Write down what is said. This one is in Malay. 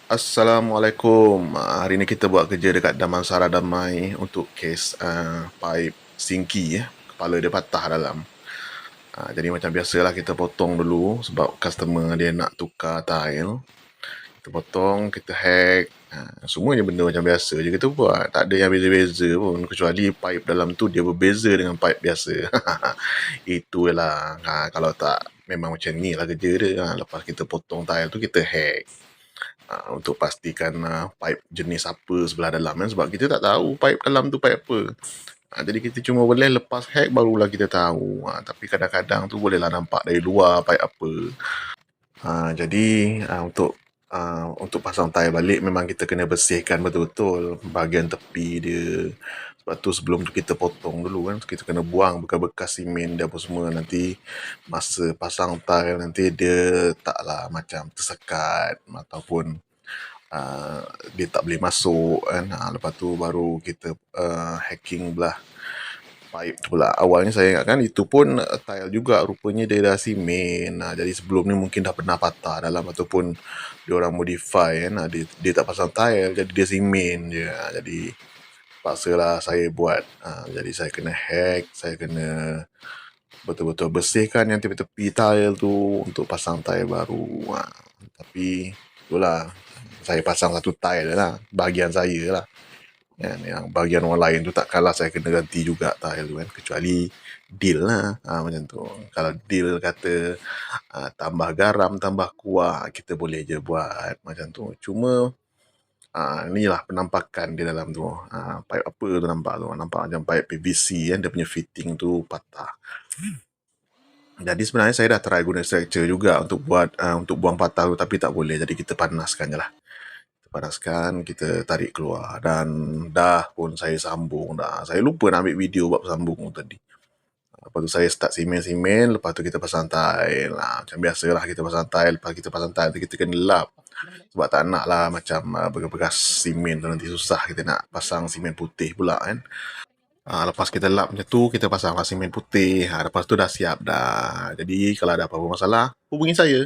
Assalamualaikum. Hari ni kita buat kerja dekat Damansara Damai untuk kes paip sinki ya. Kepala dia patah dalam. Jadi macam biasalah kita potong dulu sebab customer dia nak tukar tile. Kita potong, kita hack. Semuanya benda macam biasa je kita buat. Tak ada yang beza-beza pun. Kecuali paip dalam tu dia berbeza dengan paip biasa. Itulah. Kalau tak, memang macam ni lah kerja dia. Lepas kita potong tile tu, kita hack. Untuk pastikan pipe jenis apa sebelah dalam kan? Sebab kita tak tahu pipe dalam tu pipe apa. Jadi kita cuma boleh lepas hack barulah kita tahu. Tapi kadang-kadang tu bolehlah nampak dari luar pipe apa. Jadi untuk pasang tile balik memang kita kena bersihkan betul-betul bahagian tepi dia. Sebab tu sebelum tu kita potong dulu kan. Kita kena buang bekas-bekas simen dia apa semua. Nanti masa pasang tile nanti dia taklah macam tersekat ataupun dia tak boleh masuk kan. Lepas tu baru kita hacking belah pipe tu pula. Awalnya saya ingatkan itu pun tile juga, rupanya dia dah simen. Jadi sebelum ni mungkin dah pernah patah dalam ataupun dia orang modify kan. Dia tak pasang tile, jadi dia simen je. Jadi paksalah saya buat. Jadi saya kena hack, saya kena betul-betul bersihkan yang tepi-tepi tile tu untuk pasang tile baru. Tapi itulah, saya pasang satu tile lah, bahagian saya lah. Yang bahagian orang lain tu takkanlah saya kena ganti juga tile tu kan. Kecuali deal lah. Macam tu. Kalau deal kata tambah garam, tambah kuah, kita boleh je buat macam tu. Cuma inilah penampakan di dalam tu. Pipe apa tu nampak tu. Nampak macam pipe PVC kan. Dia punya fitting tu patah. Jadi sebenarnya saya dah try guna stretcher juga untuk buat untuk buang patah tu, tapi tak boleh. Jadi kita panaskan je lah. Panaskan, kita tarik keluar. Dan dah pun saya sambung dah. Saya lupa nak ambil video buat sambung tadi. Lepas tu saya start simen-simen. Lepas tu kita pasang tile. Macam biasalah kita pasang tile. Lepas kita pasang tile tu kita kena lap. Sebab tak nak lah macam bekas-bekas simen tu nanti susah. Kita nak pasang simen putih pula kan. Lepas kita lap macam tu, kita pasang simen putih. Lepas tu dah siap dah. Jadi kalau ada apa-apa masalah, hubungi saya.